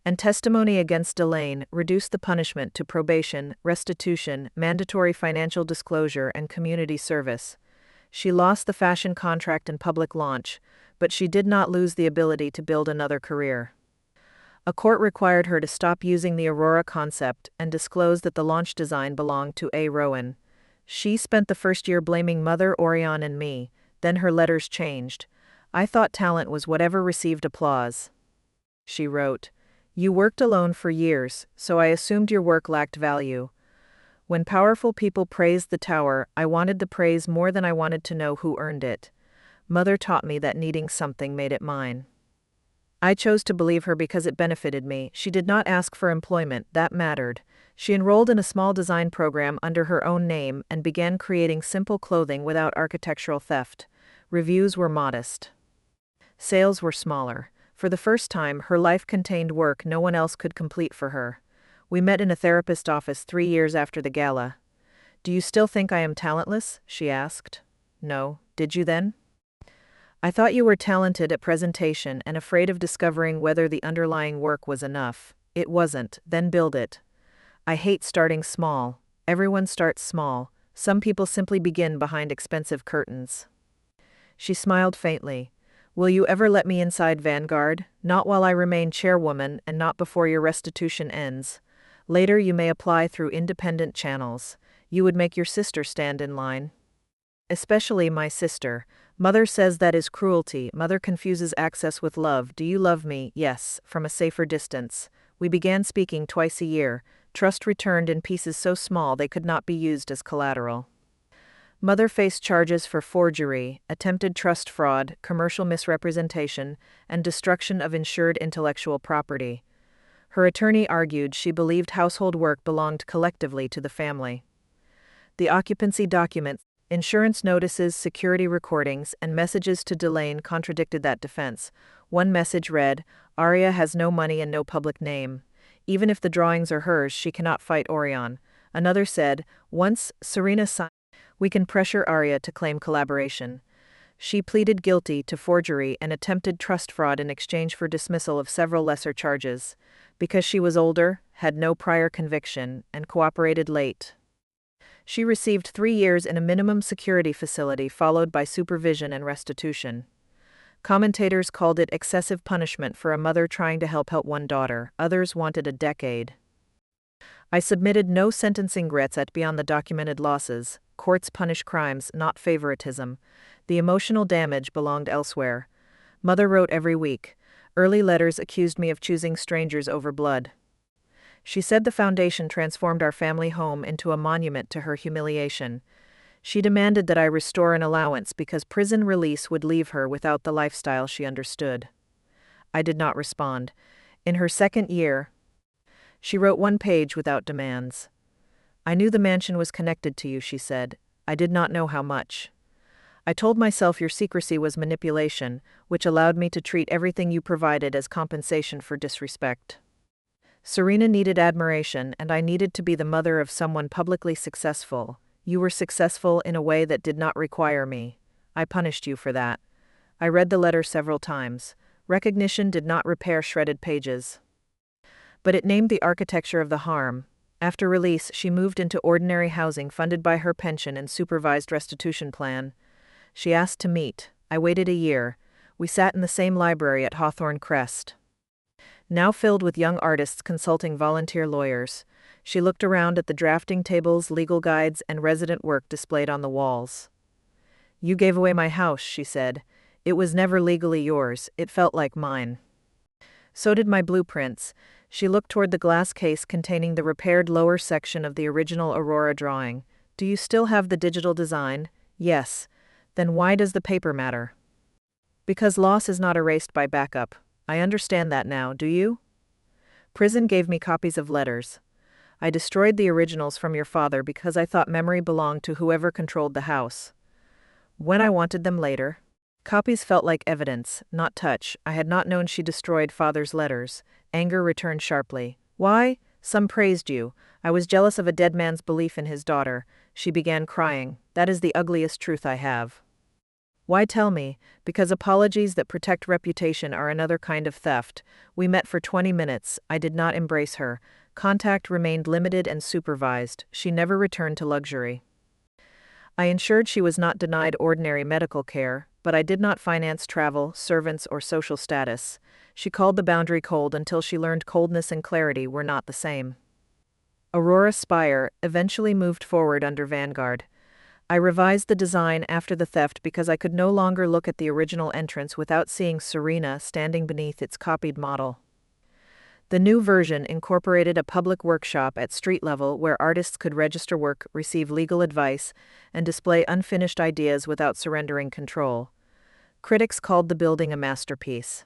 and testimony against Delane reduced the punishment to probation, restitution, mandatory financial disclosure, and community service. She lost the fashion contract and public launch, but she did not lose the ability to build another career. A court required her to stop using the Aurora concept and disclose that the launch design belonged to A. Rowan. She spent the first year blaming Mother, Aureon, and me. Then her letters changed. "I thought talent was whatever received applause," she wrote. "You worked alone for years, so I assumed your work lacked value. When powerful people praised the tower, I wanted the praise more than I wanted to know who earned it. Mother taught me that needing something made it mine. I chose to believe her because it benefited me. She did not ask for employment, that mattered. She enrolled in a small design program under her own name and began creating simple clothing without architectural theft. Reviews were modest. Sales were smaller. For the first time, her life contained work no one else could complete for her. We met in a therapist's office 3 years after the gala. "Do you still think I am talentless?" she asked. "No. Did you then?" "I thought you were talented at presentation and afraid of discovering whether the underlying work was enough. It wasn't, then build it." "I hate starting small. Everyone starts small. Some people simply begin behind expensive curtains." She smiled faintly. "Will you ever let me inside Vanguard? Not while I remain chairwoman and not before your restitution ends. Later you may apply through independent channels. You would make your sister stand in line." "Especially my sister. Mother says that is cruelty. Mother confuses access with love. Do you love me?" "Yes," from a safer distance. We began speaking twice a year. Trust returned in pieces so small they could not be used as collateral. Mother faced charges for forgery, attempted trust fraud, commercial misrepresentation, and destruction of insured intellectual property. Her attorney argued she believed household work belonged collectively to the family. The occupancy documents, insurance notices, security recordings, and messages to Delane contradicted that defense. One message read, "Aria has no money and no public name. Even if the drawings are hers, she cannot fight Aureon." Another said, "Once Serena signed, we can pressure Aria to claim collaboration." She pleaded guilty to forgery and attempted trust fraud in exchange for dismissal of several lesser charges. Because she was older, had no prior conviction, and cooperated late, she received 3 years in a minimum security facility followed by supervision and restitution. Commentators called it excessive punishment for a mother trying to help one daughter. Others wanted a decade. I submitted no sentencing regrets at beyond the documented losses. Courts punish crimes, not favoritism. The emotional damage belonged elsewhere. Mother wrote every week. Early letters accused me of choosing strangers over blood. She said the foundation transformed our family home into a monument to her humiliation. She demanded that I restore an allowance because prison release would leave her without the lifestyle she understood. I did not respond. In her second year, she wrote 1 page without demands. "I knew the mansion was connected to you," she said. "I did not know how much. I told myself your secrecy was manipulation, which allowed me to treat everything you provided as compensation for disrespect." Serena needed admiration, and I needed to be the mother of someone publicly successful. You were successful in a way that did not require me. I punished you for that. I read the letter several times. Recognition did not repair shredded pages, but it named the architecture of the harm. After release, she moved into ordinary housing funded by her pension and supervised restitution plan. She asked to meet. I waited a year. We sat in the same library at Hawthorne Crest. now filled with young artists consulting volunteer lawyers. She looked around at the drafting tables, legal guides, and resident work displayed on the walls. "You gave away my house," she said. "It was never legally yours, it felt like mine." "So did my blueprints." She looked toward the glass case containing the repaired lower section of the original Aurora drawing. "Do you still have the digital design?" "Yes." "Then why does the paper matter?" "Because loss is not erased by backup. I understand that now, do you?" "Prison gave me copies of letters. I destroyed the originals from your father because I thought memory belonged to whoever controlled the house. When I wanted them later, copies felt like evidence, not touch. I had not known she destroyed father's letters." Anger returned sharply. "Why? Some praised you. I was jealous of a dead man's belief in his daughter." She began crying. "That is the ugliest truth I have." "Why tell me?" "Because apologies that protect reputation are another kind of theft. We met for 20 minutes. I did not embrace her. Contact remained limited and supervised. She never returned to luxury. I ensured she was not denied ordinary medical care, but I did not finance travel, servants, or social status. She called the boundary cold until she learned coldness and clarity were not the same." Aurora Spire eventually moved forward under Vanguard. I revised the design after the theft because I could no longer look at the original entrance without seeing Serena standing beneath its copied model. The new version incorporated a public workshop at street level where artists could register work, receive legal advice, and display unfinished ideas without surrendering control. Critics called the building a masterpiece.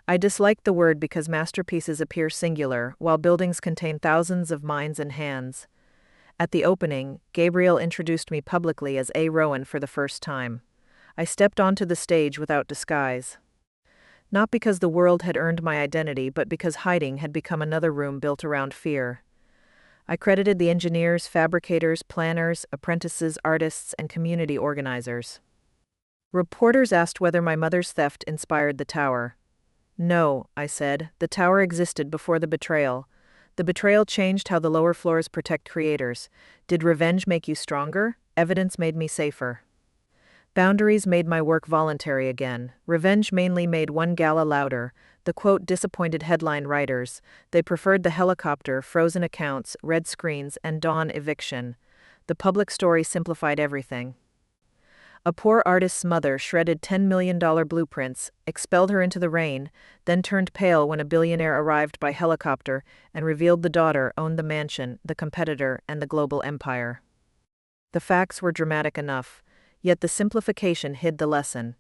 I disliked the word because masterpieces appear singular, while buildings contain thousands of minds and hands. At the opening, Gabriel introduced me publicly as A. Rowan for the first time. I stepped onto the stage without disguise. Not because the world had earned my identity, but because hiding had become another room built around fear. I credited the engineers, fabricators, planners, apprentices, artists, and community organizers. Reporters asked whether my mother's theft inspired the tower. "No," I said, "the tower existed before the betrayal. The betrayal changed how the lower floors protect creators. Did revenge make you stronger? Evidence made me safer. Boundaries made my work voluntary again. Revenge mainly made one gala louder. The quote disappointed headline writers. They preferred the helicopter, frozen accounts, red screens, and dawn eviction. The public story simplified everything. A poor artist's mother shredded $10 million blueprints, expelled her into the rain, then turned pale when a billionaire arrived by helicopter and revealed the daughter owned the mansion, the competitor, and the global empire. The facts were dramatic enough, yet the simplification hid the lesson.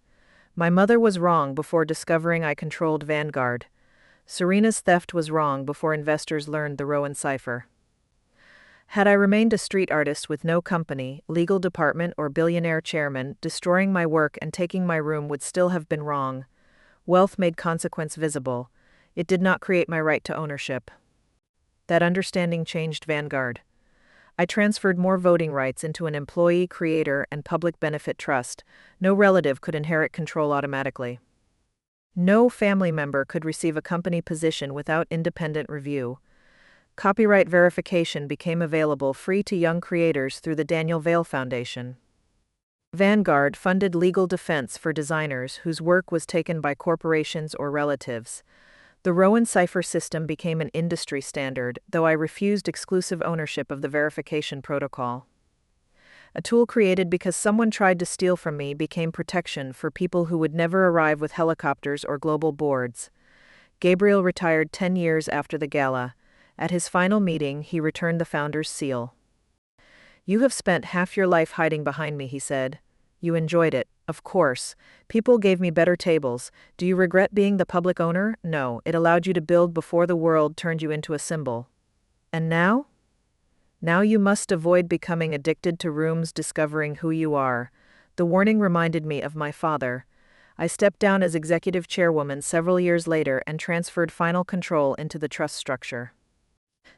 My mother was wrong before discovering I controlled Vanguard. Serena's theft was wrong before investors learned the Rowan Cipher. Had I remained a street artist with no company, legal department, or billionaire chairman, destroying my work and taking my room would still have been wrong. Wealth made consequence visible. It did not create my right to ownership. That understanding changed Vanguard. I transferred more voting rights into an employee, creator, and public benefit trust. No relative could inherit control automatically. No family member could receive a company position without independent review. Copyright verification became available free to young creators through the Daniel Vail Foundation. Vanguard funded legal defense for designers whose work was taken by corporations or relatives. The Rowan Cipher system became an industry standard, though I refused exclusive ownership of the verification protocol. A tool created because someone tried to steal from me became protection for people who would never arrive with helicopters or global boards. Gabriel retired 10 years after the gala. At his final meeting, he returned the founder's seal. "You have spent half your life hiding behind me," he said. "You enjoyed it, of course. People gave me better tables. Do you regret being the public owner? No, it allowed you to build before the world turned you into a symbol. And now? Now you must avoid becoming addicted to rooms, discovering who you are." The warning reminded me of my father. I stepped down as executive chairwoman several years later and transferred final control into the trust structure.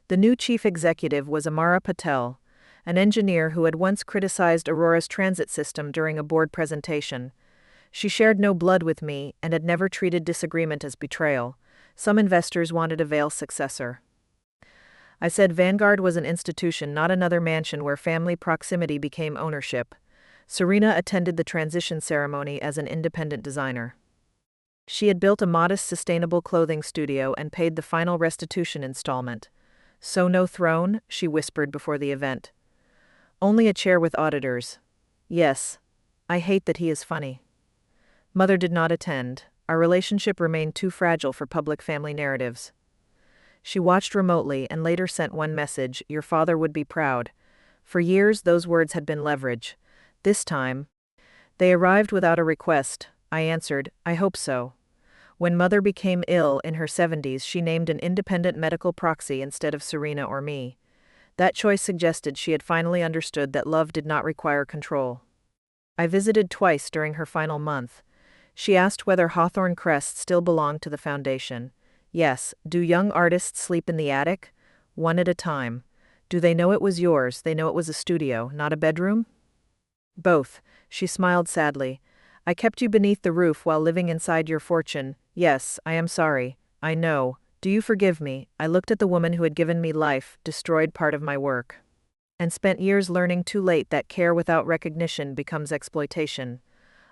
The new chief executive was Amara Patel, an engineer who had once criticized Aurora's transit system during a board presentation. She shared no blood with me and had never treated disagreement as betrayal. Some investors wanted a Vail successor. I said Vanguard was an institution, not another mansion where family proximity became ownership. Serena attended the transition ceremony as an independent designer. She had built a modest sustainable clothing studio and paid the final restitution installment. So no throne, she whispered before the event. Only a chair with auditors. Yes. I hate that he is funny. Mother did not attend. Our relationship remained too fragile for public family narratives. She watched remotely and later sent one message: your father would be proud. For years those words had been leverage. This time, they arrived without a request. I answered, I hope so. When Mother became ill in her 70s, she named an independent medical proxy instead of Serena or me. That choice suggested she had finally understood that love did not require control. I visited twice during her final month. She asked whether Hawthorne Crest still belonged to the foundation. Yes. Do young artists sleep in the attic? One at a time. Do they know it was yours? They know it was a studio, not a bedroom? Both. She smiled sadly. I kept you beneath the roof while living inside your fortune. Yes, I am sorry. I know. Do you forgive me? I looked at the woman who had given me life, destroyed part of my work, and spent years learning too late that care without recognition becomes exploitation.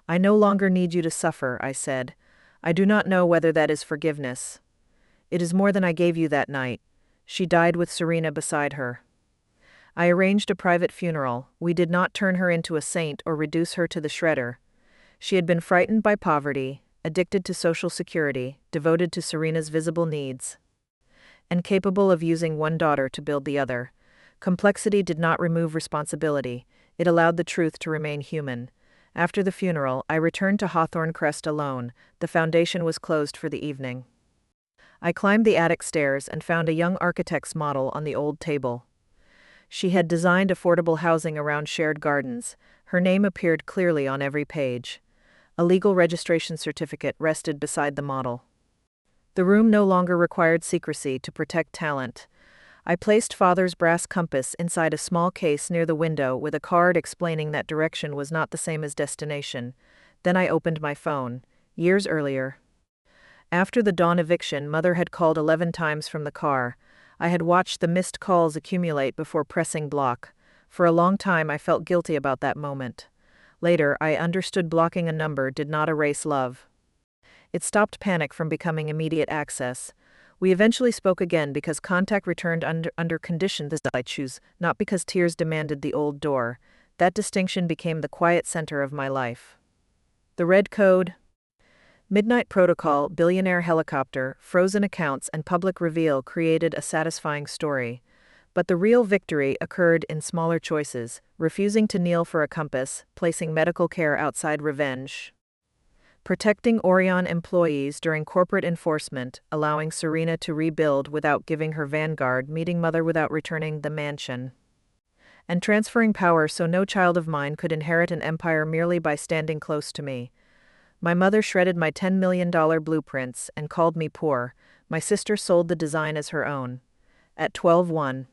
I no longer need you to suffer, I said. I do not know whether that is forgiveness. It is more than I gave you that night. She died with Serena beside her. I arranged a private funeral. We did not turn her into a saint or reduce her to the shredder. She had been frightened by poverty, addicted to social security, devoted to Serena's visible needs, and capable of using one daughter to build the other. Complexity did not remove responsibility. It allowed the truth to remain human. After the funeral, I returned to Hawthorne Crest alone. The foundation was closed for the evening. I climbed the attic stairs and found a young architect's model on the old table. She had designed affordable housing around shared gardens. Her name appeared clearly on every page. A legal registration certificate rested beside the model. The room no longer required secrecy to protect talent. I placed Father's brass compass inside a small case near the window with a card explaining that direction was not the same as destination. Then I opened my phone. Years earlier, after the Dawn eviction, Mother had called 11 times from the car. I had watched the missed calls accumulate before pressing block. For a long time I felt guilty about that moment. Later, I understood blocking a number did not erase love. It stopped panic from becoming immediate access. We eventually spoke again because contact returned under conditions I choose, not because tears demanded the old door. That distinction became the quiet center of my life. The red code, midnight protocol, billionaire helicopter, frozen accounts, and public reveal created a satisfying story. But the real victory occurred in smaller choices: refusing to kneel for a compass, placing medical care outside revenge, protecting Aureon employees during corporate enforcement, allowing Serena to rebuild without giving her Vanguard, meeting Mother without returning the mansion, and transferring power so no child of mine could inherit an empire merely by standing close to me. My mother shredded my $10 million blueprints and called me poor. My sister sold the design as her own. At 12:01,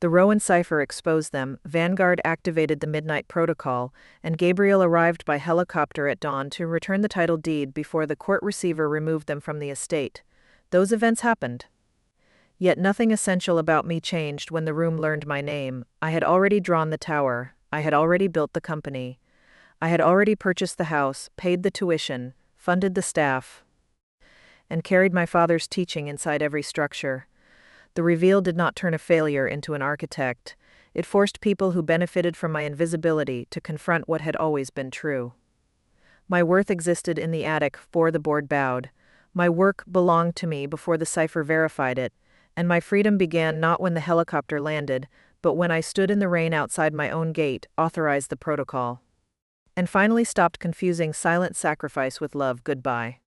the Rowan Cipher exposed them, Vanguard activated the Midnight Protocol, and Gabriel arrived by helicopter at dawn to return the title deed before the court receiver removed them from the estate. Those events happened. Yet nothing essential about me changed when the room learned my name. I had already drawn the tower. I had already built the company. I had already purchased the house, paid the tuition, funded the staff, and carried my father's teaching inside every structure. The reveal did not turn a failure into an architect. It forced people who benefited from my invisibility to confront what had always been true. My worth existed in the attic before the board bowed. My work belonged to me before the cipher verified it, and my freedom began not when the helicopter landed, but when I stood in the rain outside my own gate, authorized the protocol, and finally stopped confusing silent sacrifice with love. Goodbye.